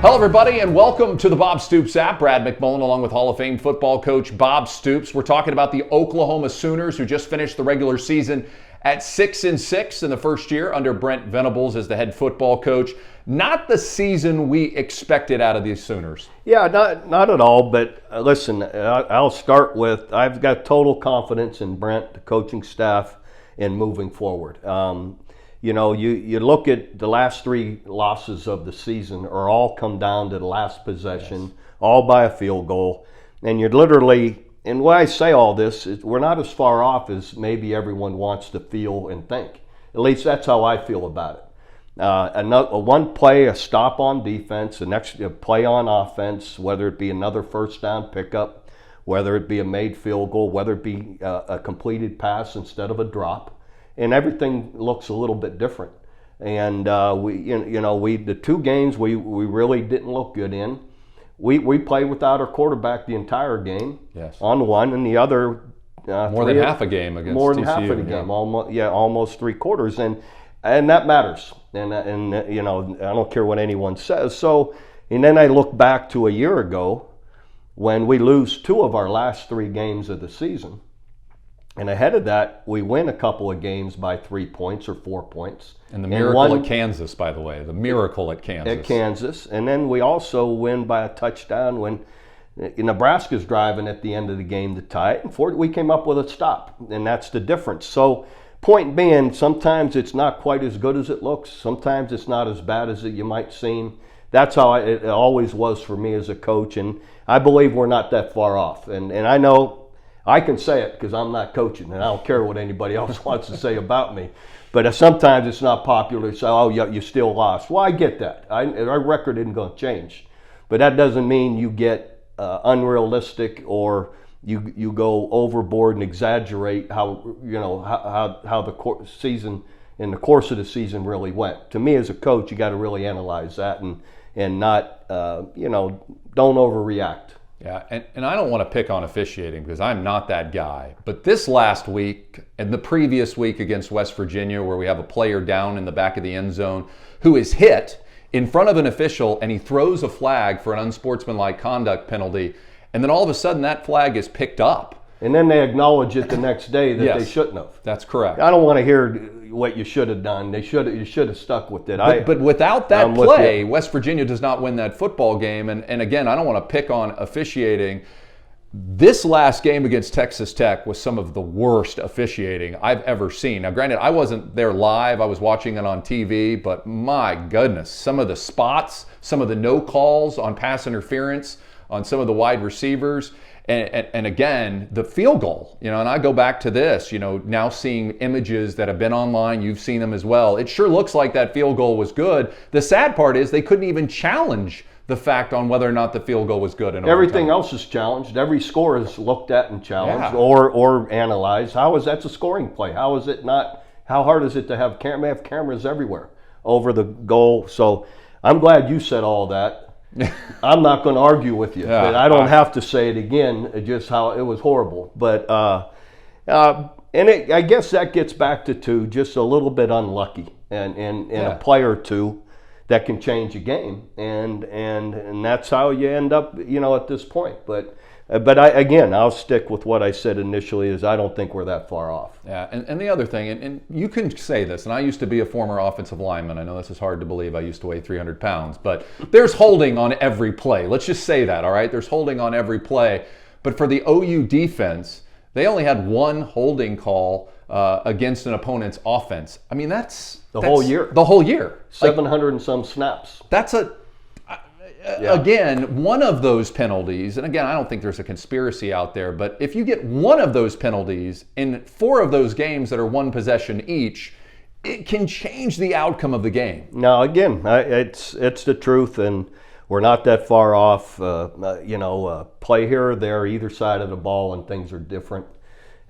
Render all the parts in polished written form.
Hello, everybody, and welcome to the Bob Stoops app. Brad McMullen, along with Hall of Fame football coach Bob Stoops. We're talking about the Oklahoma Sooners, who just finished the regular season at 6-6 in the first year under Brent Venables as the head football coach. Not the season we expected out of these Sooners. Yeah, not at all. But listen, I'll start with I've got total confidence in Brent, the coaching staff, in moving forward. You look at the last three losses of the season are all come down to the last possession, yes, all by a field goal. And you're literally, and why I say all this is we're not as far off as maybe everyone wants to feel and think. At least that's how I feel about it. One play, a stop on defense, the next play on offense, whether it be another first down pickup, whether it be a made field goal, whether it be a completed pass instead of a drop. And everything looks a little bit different. And the two games we really didn't look good in. We played without our quarterback the entire game. Yes. On one, and the other more than half a game against more than TCU, half of the game, almost three quarters, and that matters. And I don't care what anyone says. So, and then I look back to a year ago when we lose two of our last three games of the season. And ahead of that, we win a couple of games by 3 points or 4 points. And the miracle at Kansas, by the way. The miracle at Kansas. At Kansas. And then we also win by a touchdown when Nebraska's driving at the end of the game to tie it. And we came up with a stop. And that's the difference. So, point being, sometimes it's not quite as good as it looks. Sometimes it's not as bad as you might seem. That's how it always was for me as a coach. And I believe we're not that far off. And I know I can say it because I'm not coaching, and I don't care what anybody else wants to say about me. But sometimes it's not popular to say, oh, you still lost. Well, I get that. Our record isn't going to change. But that doesn't mean you get unrealistic or you go overboard and exaggerate how the season, in the course of the season, really went. To me, as a coach, you got to really analyze that and not, don't overreact. Yeah, and I don't want to pick on officiating because I'm not that guy. But this last week and the previous week against West Virginia, where we have a player down in the back of the end zone who is hit in front of an official and he throws a flag for an unsportsmanlike conduct penalty, and then all of a sudden that flag is picked up. And then they acknowledge it the next day that yes, they shouldn't have. That's correct. I don't want to hear what you should have done. You should have stuck with it. But without that play, West Virginia does not win that football game. And again, I don't want to pick on officiating. This last game against Texas Tech was some of the worst officiating I've ever seen. Now, granted, I wasn't there live. I was watching it on TV. But my goodness, some of the spots, some of the no calls on pass interference on some of the wide receivers. And again, the field goal, and I go back to this, now seeing images that have been online, you've seen them as well. It sure looks like that field goal was good. The sad part is they couldn't even challenge the fact on whether or not the field goal was good. Everything else is challenged. Every score is looked at and challenged or analyzed. That's a scoring play? How is it not? How hard is it to have cameras everywhere over the goal? So I'm glad you said all that. I'm not going to argue with you. But I don't have to say it again, just how it was horrible. But I guess that gets back to just a little bit unlucky and a play or two that can change a game. And that's how you end up, at this point. But I'll stick with what I said initially is I don't think we're that far off. Yeah, and the other thing, and you can say this, and I used to be a former offensive lineman. I know this is hard to believe. I used to weigh 300 pounds. But there's holding on every play. Let's just say that, all right? There's holding on every play. But for the OU defense, they only had one holding call against an opponent's offense. I mean, that's whole year. The whole year. 700 and some snaps. That's again, one of those penalties, and again, I don't think there's a conspiracy out there, but if you get one of those penalties in 4 of those games that are one possession each, it can change the outcome of the game. Now, again, it's the truth, and we're not that far off. Play here or there, either side of the ball, and things are different.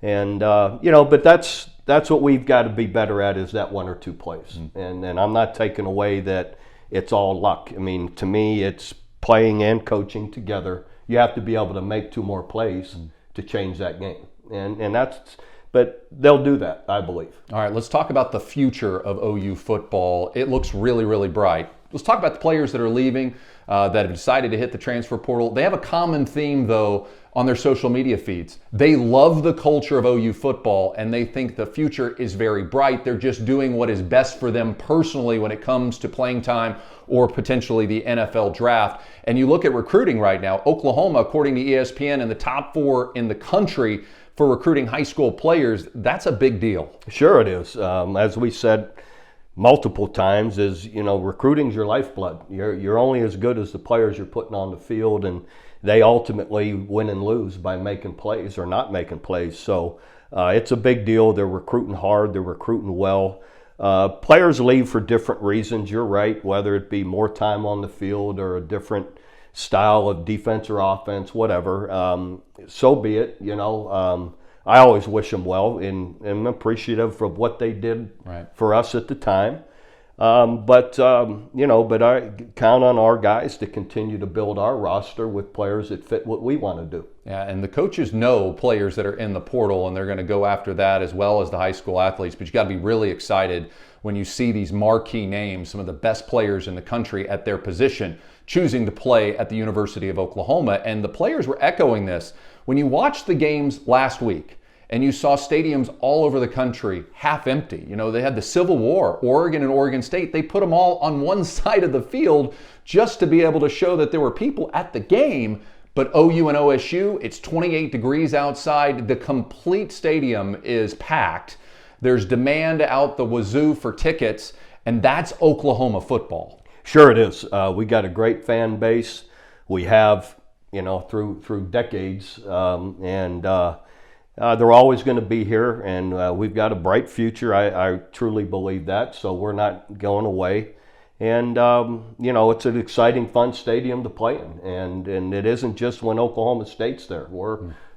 And but that's what we've got to be better at is that 1 or 2 plays. And I'm not taking away that it's all luck. I mean, to me, it's playing and coaching together. You have to be able to make 2 more plays to change that game. And that's, but they'll do that, I believe. All right, let's talk about the future of OU football. It looks really, really bright. Let's talk about the players that are leaving, that have decided to hit the transfer portal. They have a common theme, though, on their social media feeds. They love the culture of OU football, and they think the future is very bright. They're just doing what is best for them personally when it comes to playing time or potentially the NFL draft. And you look at recruiting right now, Oklahoma, according to ESPN, in the top 4 in the country for recruiting high school players. That's a big deal. Sure it is. As we said multiple times, recruiting's your lifeblood. You're only as good as the players you're putting on the field, and they ultimately win and lose by making plays or not making plays. So it's a big deal. They're recruiting hard. They're recruiting well. Players leave for different reasons. You're right, whether it be more time on the field or a different style of defense or offense, whatever. So be it. I always wish them well, and I'm appreciative of what they did for us at the time. But I count on our guys to continue to build our roster with players that fit what we want to do. Yeah, and the coaches know players that are in the portal, and they're going to go after that as well as the high school athletes. But you got to be really excited when you see these marquee names, some of the best players in the country at their position, choosing to play at the University of Oklahoma. And the players were echoing this. When you watched the games last week, and you saw stadiums all over the country half empty. They had the Civil War, Oregon and Oregon State. They put them all on one side of the field just to be able to show that there were people at the game. But OU and OSU, it's 28 degrees outside. The complete stadium is packed. There's demand out the wazoo for tickets, and that's Oklahoma football. Sure it is. We got a great fan base. We have, through decades, they're always going to be here, and we've got a bright future. I truly believe that, so we're not going away. And, it's an exciting, fun stadium to play in. And it isn't just when Oklahoma State's there.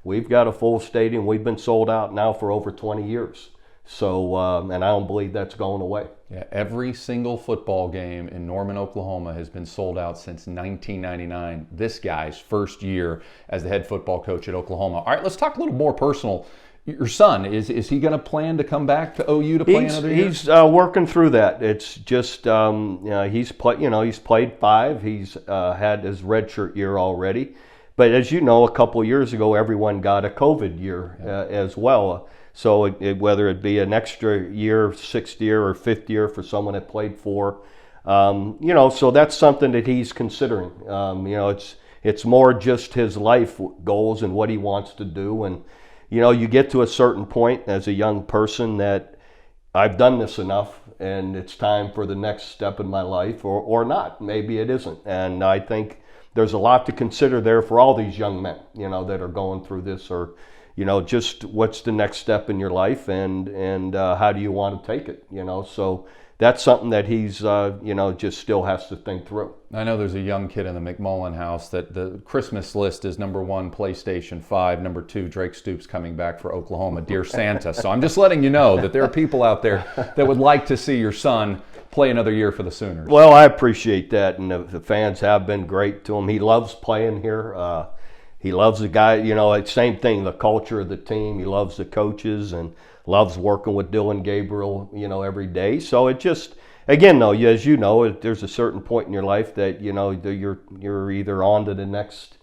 We've got a full stadium. We've been sold out now for over 20 years. So, and I don't believe that's going away. Yeah, every single football game in Norman, Oklahoma has been sold out since 1999, this guy's first year as the head football coach at Oklahoma. All right, let's talk a little more personal. Your son, is he going to plan to come back to OU to play another year? He's working through that. It's just he's played 5. He's had his redshirt year already. But as you know, a couple of years ago, everyone got a COVID year as well. So whether it be an extra year, 6th year or 5th year for someone that played 4, so that's something that he's considering. It's more just his life goals and what he wants to do. And, you get to a certain point as a young person that I've done this enough and it's time for the next step in my life or not. Maybe it isn't. And I think there's a lot to consider there for all these young men, that are going through this or, just what's the next step in your life and how do you want to take it, So that's something that he's, just still has to think through. I know there's a young kid in the McMullen house that the Christmas list is number 1, PlayStation 5, number 2, Drake Stoops coming back for Oklahoma, Dear Santa. So I'm just letting you know that there are people out there that would like to see your son play another year for the Sooners. Well, I appreciate that, and the fans have been great to him. He loves playing here. He loves the guy, same thing, the culture of the team. He loves the coaches and loves working with Dylan Gabriel, every day. So it just, again, though, as you know, there's a certain point in your life that, you're either on to the next,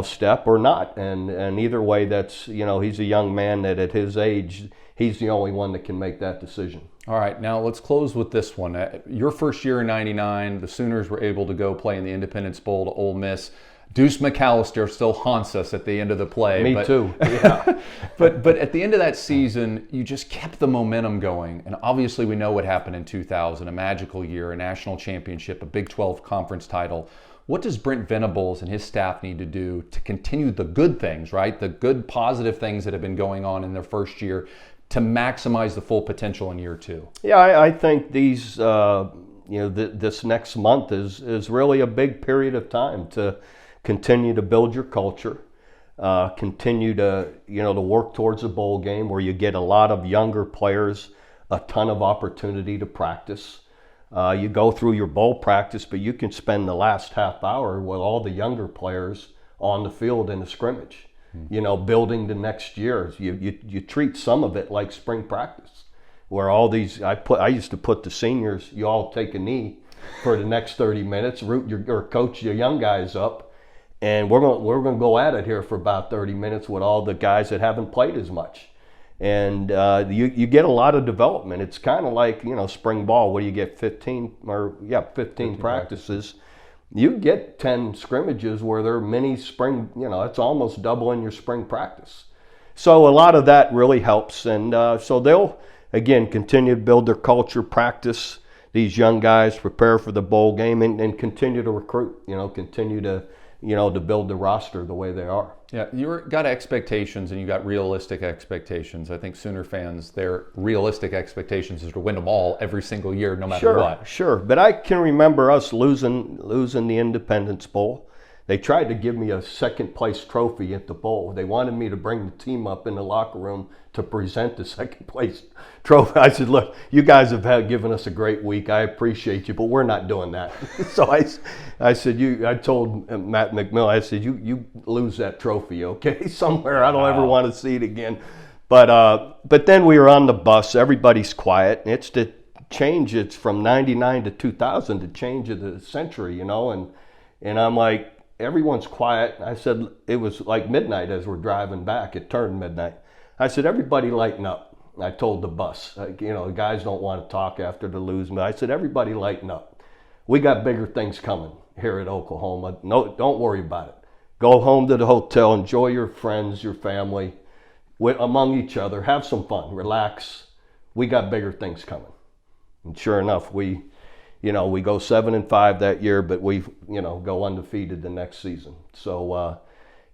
step or not. And either way, that's, he's a young man that at his age, he's the only one that can make that decision. All right, now let's close with this one. Your first year in '99, the Sooners were able to go play in the Independence Bowl to Ole Miss. Deuce McAllister still haunts us at the end of the play. Me too. Yeah. but at the end of that season, you just kept the momentum going. And obviously we know what happened in 2000, a magical year, a national championship, a Big 12 conference title. What does Brent Venables and his staff need to do to continue the good things, right? The good, positive things that have been going on in their first year to maximize the full potential in year 2? Yeah, I think these, this next month is really a big period of time to continue to build your culture, continue to, to work towards a bowl game where you get a lot of younger players, a ton of opportunity to practice. You go through your bowl practice, but you can spend the last half hour with all the younger players on the field in a scrimmage, building the next year. You treat some of it like spring practice, where all these, I used to put the seniors, you all take a knee for the next 30 minutes, coach your young guys up, and we're going to go at it here for about 30 minutes with all the guys that haven't played as much. And you get a lot of development. It's kind of like, spring ball, where you get 15 practices. You get 10 scrimmages where they're mini spring, it's almost doubling your spring practice. So a lot of that really helps. And so they'll, again, continue to build their culture, practice these young guys, prepare for the bowl game, and continue to recruit, continue to, to build the roster the way they are. Yeah, you've got expectations and you got realistic expectations. I think Sooner fans, their realistic expectations is to win them all every single year, no matter what. Sure. But I can remember us losing the Independence Bowl. They tried to give me a second place trophy at the bowl. They wanted me to bring the team up in the locker room to present the second place trophy. I said, look, you guys have given us a great week. I appreciate you, but we're not doing that. So I told Matt McMillan, I said, you lose that trophy, okay, somewhere. I don't ever want to see it again. But then we were on the bus. Everybody's quiet. It's to change. It's from 99 to 2000 to change of the century, and I'm like, everyone's quiet. I said, it was like midnight as we're driving back. It turned midnight. I said, everybody lighten up. I told the bus, the guys don't want to talk after the lose. But I said, everybody lighten up. We got bigger things coming here at Oklahoma. No, don't worry about it. Go home to the hotel, enjoy your friends, your family, among each other. Have some fun, relax. We got bigger things coming. And sure enough, we go 7-5 that year, but we, go undefeated the next season. So,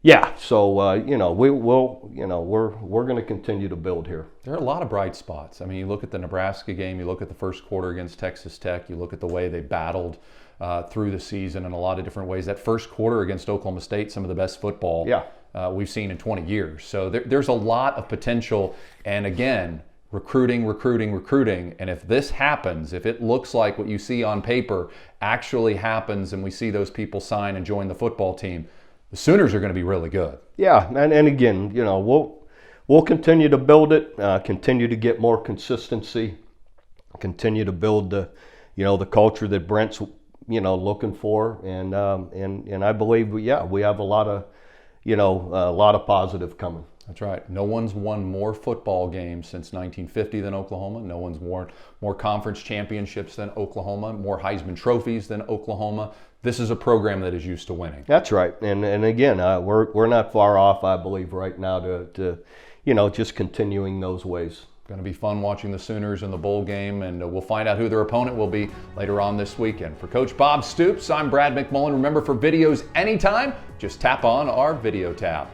we're going to continue to build here. There are a lot of bright spots. I mean, you look at the Nebraska game, you look at the first quarter against Texas Tech, you look at the way they battled through the season in a lot of different ways. That first quarter against Oklahoma State, some of the best football we've seen in 20 years. So there's a lot of potential. And again, recruiting. And if this happens, if it looks like what you see on paper actually happens and we see those people sign and join the football team, the Sooners are going to be really good. Yeah, and again, we'll continue to build it, continue to get more consistency, continue to build the culture that Brent's, looking for. And I believe, we have a lot of positive coming. That's right. No one's won more football games since 1950 than Oklahoma. No one's won more conference championships than Oklahoma, more Heisman trophies than Oklahoma. This is a program that is used to winning. That's right. And again, we're not far off, I believe, right now to just continuing those ways. Going to be fun watching the Sooners in the bowl game, and we'll find out who their opponent will be later on this weekend. For Coach Bob Stoops, I'm Brad McMullen. Remember, for videos anytime, just tap on our video tab.